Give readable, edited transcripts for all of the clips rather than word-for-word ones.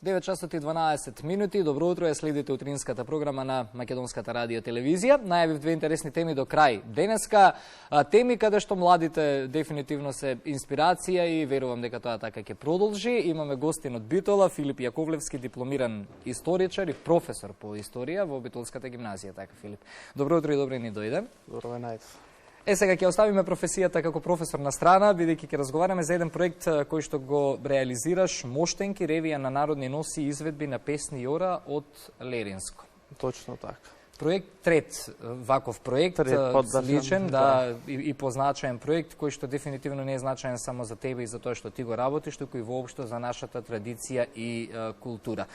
9 часот и 12 минути. Добро утро, ја следите утринската програма на Македонската радио телевизија. Најавив две интересни теми до крај денеска. Теми каде што младите дефинитивно се инспирација и верувам дека тоа така ќе продолжи. Имаме гостин од Битола, Филип Јаковлевски, дипломиран историчар и професор по историја во Битолската гимназија. Така, Филип. Добро утро и добре ни дојде. Добро ве најдов. Сега ќе оставиме професијата како професор на страна, бидејќи ќе разговараме за еден проект кој што го реализираш, Моштенки, ревија на народни носи и изведби на песни и ора од Леринско. Точно така. Проект трет ваков проект, личен, и позначаен проект, кој што дефинитивно не е значаен само за тебе и за тоа што ти го работиш, туку и воопшто за нашата традиција и култура.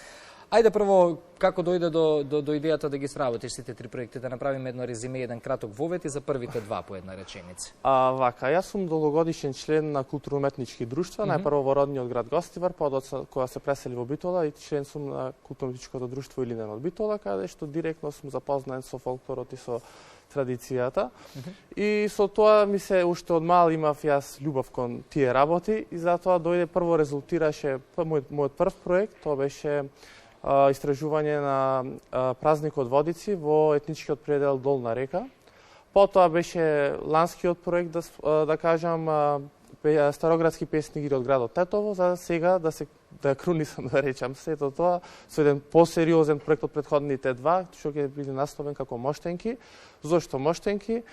Ајде прво, како дојде до идејата да ги сработиш сите три проекти, да направиме едно резиме, еден краток вовет и за првите два по една реченица. Вака, јас сум долгогодишен член на културно-уметнички друштва, најпрво во родниот град Гостивар, подоцна кога се пресели во Битола, и член сум на културно-уметничкото друштво Илинден од Битола, каде што директно сум запознаен со фолклорот и со традицијата. И со тоа ми се уште од мал имав јас љубов кон тие работи и затоа дојде прво резултираше мојот прв проект, тоа беше истражување на празникот Водици во етничкиот предел Долна река. Потоа беше ланскиот проект, да кажам, староградски песни игри од градот Тетово, за сега да крунисам, да речам сето тоа, со еден посериозен проект од претходните два, што ќе биде насловен како Моштенки. Зошто Моштенки?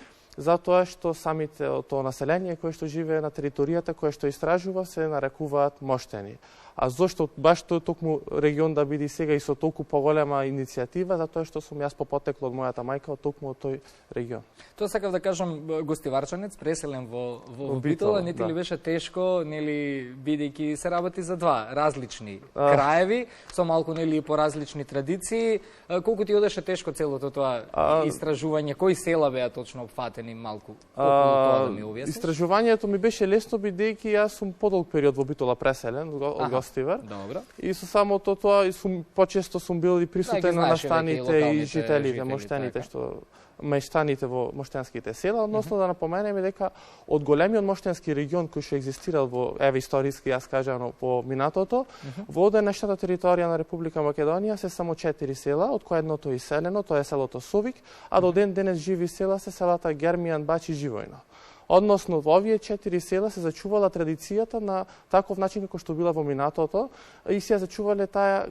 Затоа што самите тоа население кое што живее на територијата, кое што истражува, се нарекуваат моштени. А зошто баш тој токму регион да биде сега и со толку поголема иницијатива, затоа што сум јас по потекло од мојата мајка од токму од тој регион. Тоа сакав да кажам, гостиварчанец, преселен во Битола, не ти ли беше тешко, нели, бидејќи се работи за два различни краеви, со малку нели по различни традиции, колку ти одеше тешко целото тоа истражување, кои села беа точно опфатени малку? Тоа да ми објасниш? Истражувањето ми беше лесно бидејќи јас сум подолг период во Битола преселен од Гостивар. Добро. И со самото тоа почесто сум бил и присутен на настаните и жителите, моштените што мештаните во моштенските села, односно да напоменеме дека од големиот моштенски регион кој што екзистирал во историски, јас кажано, по минатото, во денешната територија на Република Македонија се само 4 села, од кои едното е иселено, тоа е селото Сувик, а до ден денес живи села се селата Гермијан, Бач и Живојно. Односно, во овие 4 села се зачувала традицијата на таков начин како што била во минатото и се зачувале таа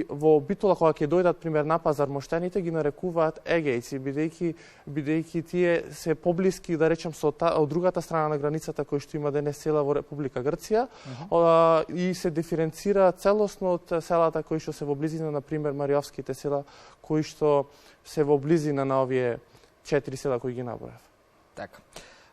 во Битола кога ќе дојдат пример на пазар моштените ги нарекуваат егејци, бидејќи тие се поблиски, да речем, со од другата страна на границата кој што има денес села во Република Грција и се диференцира целосно од селата кои што се во близина, на пример Мариовските села, кои што се во близина на овие 4 села кои ги набројав. Така.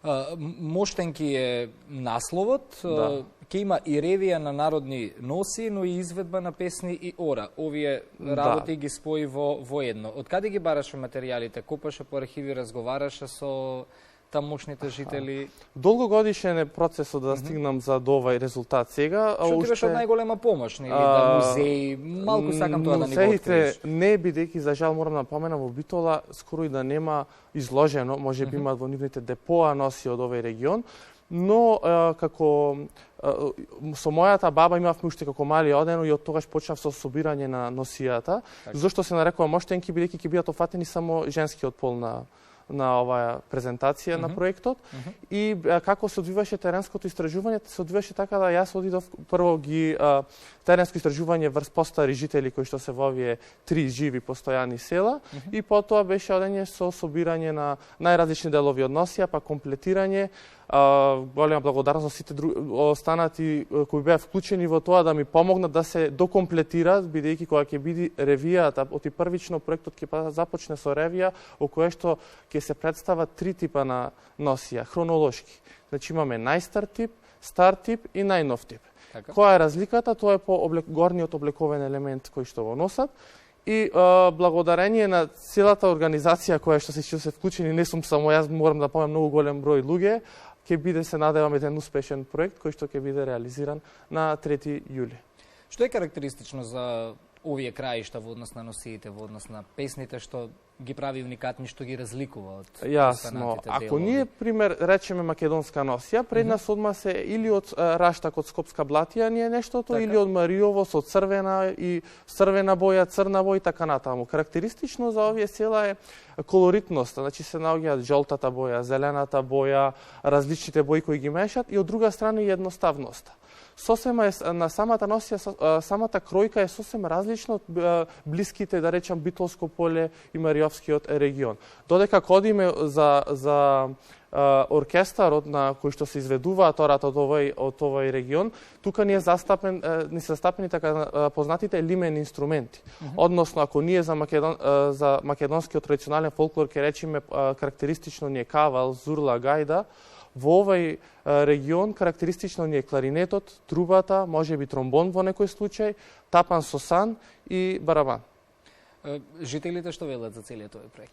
Моштенки е насловот, ќе има и ревија на народни носи, но и изведба на песни и ора. Овие работи ги спои во едно. Од каде ги бараше материјалите? Копаше по архиви, разговараше со тамошните жители? Долгогодишен е процесот да стигнам за овој резултат сега. Што ти беше од најголема помош, нели, да музеи, малку сакам тоа да ни го откриеш. Не, бидејќи за жал морам да напоменам во Битола скоро и да нема изложено, можеби имаат во нивните депоа носи од овој регион, но како со мојата баба имавме уште како мали одено и од тогаш почнав со собирање на носијата. Зошто се нарекува Моштенки, бидејќи ќе бидат офатени само женскиот пол на оваа презентација на проектот и како се одвиваше теренското истражување, се одвиваше така да јас одидов прво теренско истражување врз постари жители кои што се во овие 3 живи постојани села и потоа беше одење со собирање на најразлични делови од носија, па комплетирање. Голема благодарност за сите останати кои беа вклучени во тоа да ми помогнат да се докомплетираат, бидејќи кога ќе биде ревијата, оти првично проектот ќе започне со ревија во која што ќе се представат 3 типа на носија, хронолошки. Значи имаме најстар тип, стар тип и најнов тип. Која е разликата? Тоа е по горниот облековен елемент кој што го носат. И благодарение на целата организација која што се вклучени, не сум само јас, морам да помнам многу голем број луѓе, ќе биде, се надевам, еден успешен проект кој што ќе биде реализиран на 3 јули. Што е карактеристично за овие краишта во однос на носиите, во однос на песните, што ги прави уникатни, што ги разликува од Јасно. Ако ние, пример, речеме македонска носија, пред нас одма се или од раштак од Скопска блатија ни е нештото, или од Мариово со црвена боја, црна боја и така натаму. Карактеристично за овие села е колоритноста, значи се наоѓаат жолтата боја, зелената боја, различните бои кои ги мешат, и од друга страна и едноставноста. Сосема на самата носија, самата кројка е сосема различна од блиските, да речам, Битолско поле и Мариовскиот регион. Додека кодиме за оркестарот на кој што се изведуваат ората од овој регион, тука ни се застапени така познатите лимени инструменти. Односно, ако ние за македонскиот традиционален фолклор ќе речеме карактеристично ни е кавал, зурла, гајда, во овој регион карактеристично ни е кларинетот, трубата, можеби тромбон во некој случај, тапан со сан и барабан. Жителите што велат за целиот овој проект?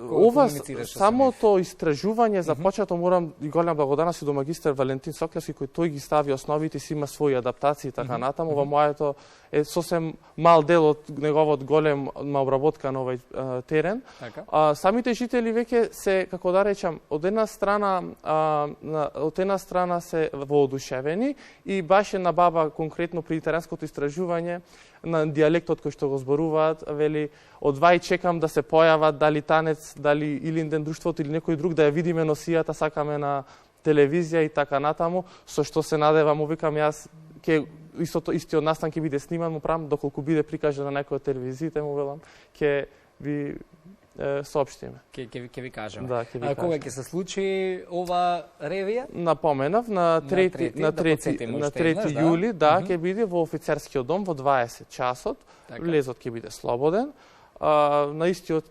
Ова самото истражување започнато, морам и голема благодарност и до магистар Валентин Соклевски, кој тој ги стави основите, си има своји адаптации и така натаму. Во моето е сосем мал дел од неговот голема обработка на овој терен. Самите жители веќе се, како да речам, од една страна се воодушевени и баш на баба конкретно при теренското истражување на дијалектот кој што го зборуваат, вели, од вај чекам да се појават, дали танец, дали Илинден друштвото или некој друг, да ја видиме носијата, сакаме на телевизија и така натаму, со што се надевам, викам јас, истиот настан ќе биде сниман, му правам, доколку биде прикажан на некој од телевизиите, му велам, ќе ви соопштиме. Ќе ви кажеме. Да, ќе ви кажеме. Кога ќе се случи ова ревија? Напоменав, на 3 јули, да, ќе биде во офицерскиот дом во 20 часот. Влезот ќе биде слободен. На истиот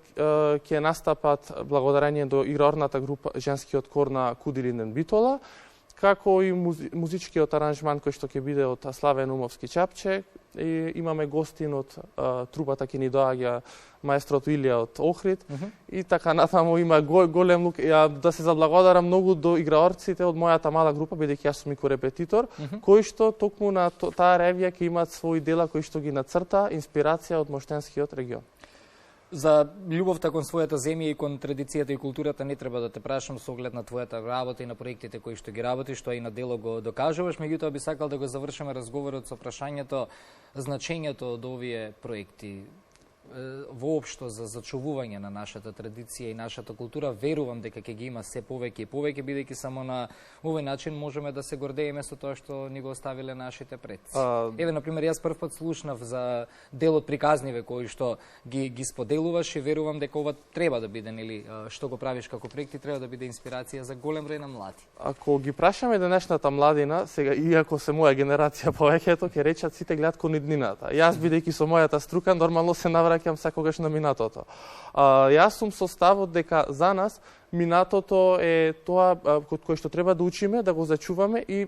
ќе настапат благодарение до игрорната група женскиот кор на Кудилинден Битола, како и музичкиот аранжман кој што ќе биде од Славен Умовски Чапче. И имаме гостин од трубата ќе ни доаѓа маестрото Илија од Охрид и така натаму има голем лук. Да се заблагодарам многу до играорците од мојата мала група, бидејќи јас сум и корепетитор, кои што токму на таа ревија ќе имаат свои дела кои што ги нацрта инспирација од Моштенскиот регион. За љубовта кон својата земја и кон традицијата и културата не треба да те прашам со оглед на твојата работа и на проектите кои што ги работиш, што и на дело го докажуваш, меѓутоа би сакал да го завршиме разговорот со прашањето значењето од овие проекти воопшто за зачувување на нашата традиција и нашата култура. Верувам дека ќе ги има се повеќе и повеќе, бидејќи само на овој начин можеме да се гордееме со тоа што ни го оставиле нашите предци. Еве, например, јас прв пат слушнав за делот приказниве кои што ги споделуваш и верувам дека ова треба да биде, нели, што го правиш како проекти, треба да биде инспирација за голем број на млади. Ако ги прашаме денешната младина, сега иако се моја генерација повеќето, ќе речат сите гледат кон иднината. Јас бидејќи со мојата струка нормално се навраќам секогаш на минатото. Јас сум со ставот дека за нас минатото е тоа кое што треба да учиме, да го зачуваме и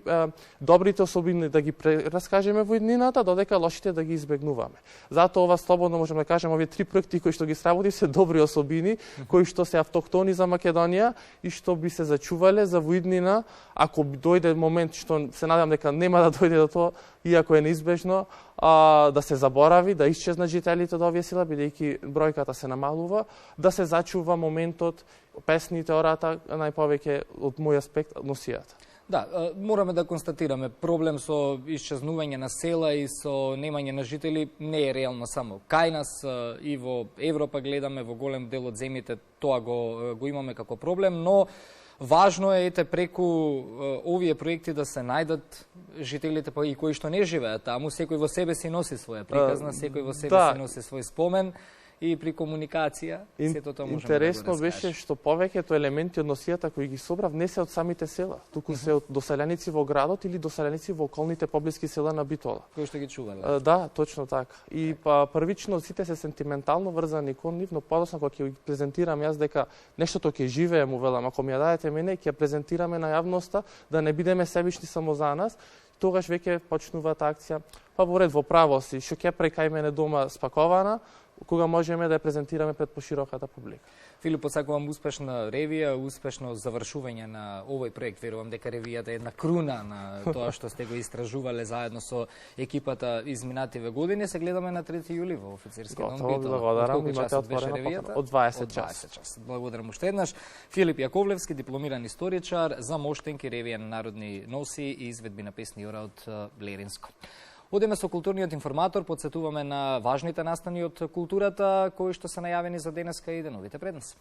добрите особини да ги раскажеме во иднината, додека лошите да ги избегнуваме. Затоа ова слободно можеме да кажеме, овие 3 проекти кои што ги сработи се добри особини, кои што се автохтони за Македонија и што би се зачувале за во иднина, ако дојде момент што се надевам дека нема да дојде до тоа, иако е неизбежно, да се заборави, да исчезнат жителите од овие села, бидејќи бројката се намалува, да се зачува моментот, песните, ората, најповеќе од мој аспект носијата. Да, мораме да констатираме, проблем со исчезнување на села и со немање на жители не е реално само кај нас, и во Европа гледаме, во голем дел од земјите тоа го имаме како проблем, но важно е преку овие проекти да се најдат жителите и кои што не живеат таму, секој во себе си носи своја приказна, секој во себе си носи свој спомен. И при комуникација, сето тоа можеме да го раскажеме. Интересно беше што повеќето елементи од носијата кои ги собрав не се од самите села, туку се од доселеници во градот или доселеници во околните поблиски села на Битола. Кои што ги чувале. Да, точно така. И првично сите се сентиментално врзани кон нив, но подоцна кога ќе ги презентирам јас дека нештото ќе живее, му велам, ако ми ја дадете мене, ќе презентираме на јавноста, да не бидеме себични само за нас, тогаш веќе почнуваат акција, па во ред во право си, што ќе прави кај мене дома спакована, кога можеме да ја презентираме пред пошироката публика. Филип, посакувам успешна ревија, успешно завршување на овој проект. Верувам дека ревијата е една круна на тоа што сте го истражувале заедно со екипата изминативе години. Се гледаме на 3 јули во Офицерски дом Битола. Благодарам, имате отворена од 20 часа. Благодарам уште еднаш. Филип Јаковлевски, дипломиран историчар, замоштенки ревија на народни носи и изведби на песни Јора од Леринско. Одеме со културниот информатор, подсетуваме на важните настани од културата кои што се најавени за денеска и деновите пред нас.